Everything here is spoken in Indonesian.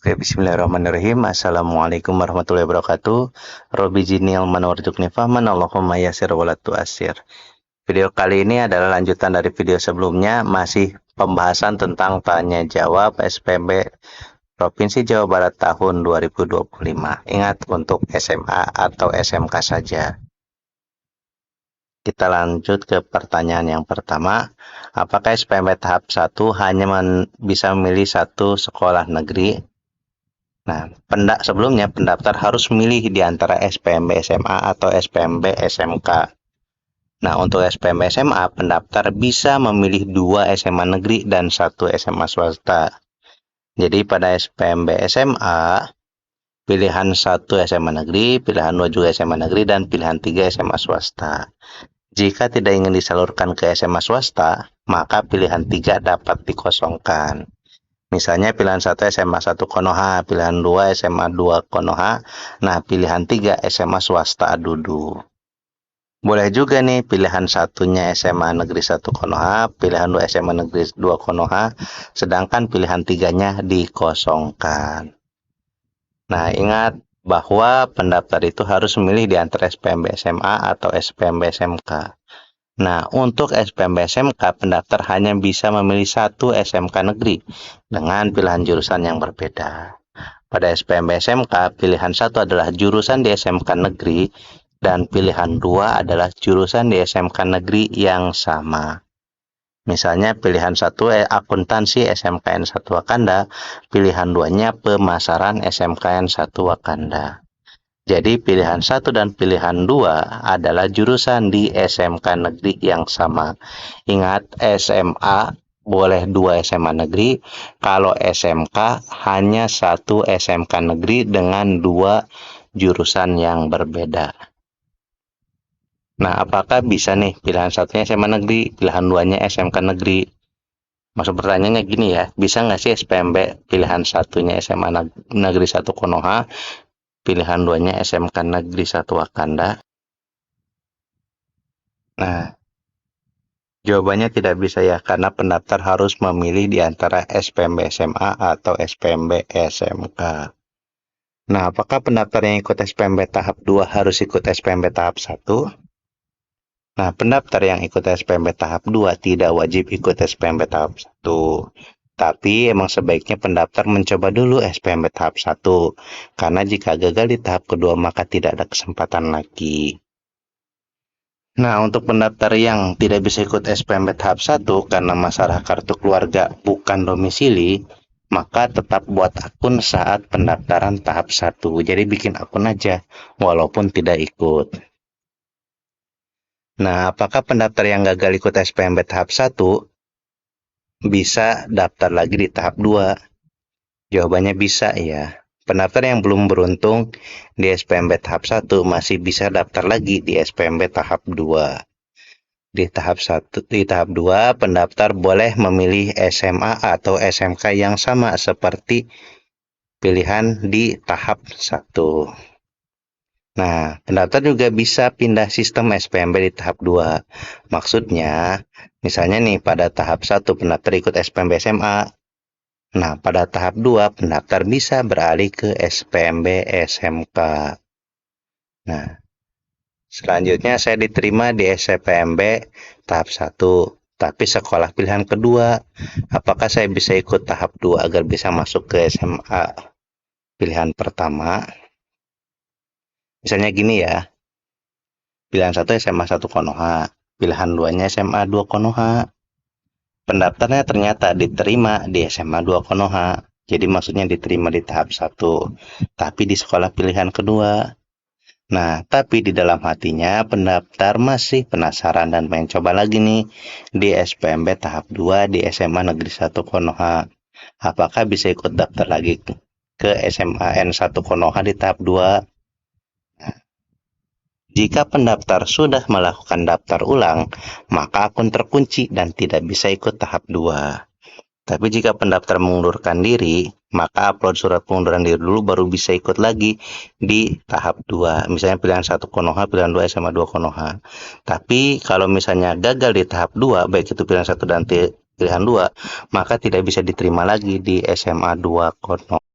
Oke, bismillahirrahmanirrahim. Assalamualaikum warahmatullahi wabarakatuh. Robi jinil manwarzuqni fahman Allahumma yasir walatu asir. Video kali ini adalah lanjutan dari video sebelumnya, masih pembahasan tentang tanya jawab SPB Provinsi Jawa Barat tahun 2025. Ingat, untuk SMA atau SMK saja. Kita lanjut ke pertanyaan yang pertama. Apakah SPB tahap 1 hanya bisa memilih satu sekolah negeri? Nah, sebelumnya pendaftar harus memilih di antara SPMB SMA atau SPMB SMK. Nah, untuk SPMB SMA, pendaftar bisa memilih 2 SMA negeri dan 1 SMA swasta. Jadi pada SPMB SMA, pilihan 1 SMA negeri, pilihan 2 juga SMA negeri, dan pilihan 3 SMA swasta. Jika tidak ingin disalurkan ke SMA swasta, maka pilihan 3 dapat dikosongkan. Misalnya pilihan 1 SMA 1 Konoha, pilihan 2 SMA 2 Konoha, nah pilihan 3 SMA swasta Adudu. Boleh juga nih pilihan satunya SMA Negeri 1 Konoha, pilihan 2 SMA Negeri 2 Konoha, sedangkan pilihan 3-nya dikosongkan. Nah, ingat bahwa pendaftar itu harus memilih di antara SPMB SMA atau SPMB SMK. Nah, untuk SPMB SMK, pendaftar hanya bisa memilih 1 SMK negeri dengan pilihan jurusan yang berbeda. Pada SPMB SMK, pilihan 1 adalah jurusan di SMK negeri dan pilihan 2 adalah jurusan di SMK negeri yang sama. Misalnya pilihan 1 akuntansi SMKN 1 Wakanda, pilihan 2-nya pemasaran SMKN 1 Wakanda. Jadi pilihan 1 dan pilihan 2 adalah jurusan di SMK negeri yang sama. Ingat, SMA boleh 2 SMA negeri, kalau SMK hanya 1 SMK negeri dengan 2 jurusan yang berbeda. Nah, apakah bisa nih pilihan 1-nya SMA negeri, pilihan 2-nya SMK negeri? Maksud pertanyaannya gini ya, bisa nggak sih SPMB pilihan 1-nya SMA negeri 1 Konoha, pilihan 2-nya SMK negeri 1 Wakanda? Nah, jawabannya tidak bisa ya, karena pendaftar harus memilih di antara SPMB SMA atau SPMB SMK. Nah, apakah pendaftar yang ikut SPMB tahap 2 harus ikut SPMB tahap 1? Nah, pendaftar yang ikut SPMB tahap 2 tidak wajib ikut SPMB tahap 1. Tapi emang sebaiknya pendaftar mencoba dulu SPMB tahap 1. Karena jika gagal di tahap kedua maka tidak ada kesempatan lagi. Nah, untuk pendaftar yang tidak bisa ikut SPMB tahap 1 karena masalah kartu keluarga bukan domisili, maka tetap buat akun saat pendaftaran tahap 1. Jadi bikin akun aja walaupun tidak ikut. Nah, apakah pendaftar yang gagal ikut SPMB tahap 1 bisa daftar lagi di tahap 2? Jawabannya bisa ya. Pendaftar yang belum beruntung di SPMB tahap 1 masih bisa daftar lagi di SPMB tahap 2. Di tahap 2, pendaftar boleh memilih SMA atau SMK yang sama seperti pilihan di tahap 1. Nah, pendaftar juga bisa pindah sistem SPMB di tahap 2. Maksudnya, misalnya nih pada tahap 1 pendaftar ikut SPMB SMA. Nah, pada tahap 2 pendaftar bisa beralih ke SPMB SMK. Nah, selanjutnya saya diterima di SPMB tahap 1, tapi sekolah pilihan kedua. Apakah saya bisa ikut tahap 2 agar bisa masuk ke SMA pilihan pertama? Misalnya gini ya, pilihan 1 SMA 1 Konoha, pilihan 2-nya SMA 2 Konoha. Pendaftarnya ternyata diterima di SMA 2 Konoha, jadi maksudnya diterima di tahap 1, tapi di sekolah pilihan kedua. Nah, tapi di dalam hatinya pendaftar masih penasaran dan pengen coba lagi nih di SPMB tahap 2 di SMA Negeri 1 Konoha. Apakah bisa ikut daftar lagi ke SMAN 1 Konoha di tahap 2? Jika pendaftar sudah melakukan daftar ulang, maka akun terkunci dan tidak bisa ikut tahap 2. Tapi jika pendaftar mengundurkan diri, maka upload surat pengunduran diri dulu baru bisa ikut lagi di tahap 2. Misalnya pilihan 1 Konoha, pilihan 2 SMA 2 Konoha. Tapi kalau misalnya gagal di tahap 2, baik itu pilihan 1 dan pilihan 2, maka tidak bisa diterima lagi di SMA 2 Konoha.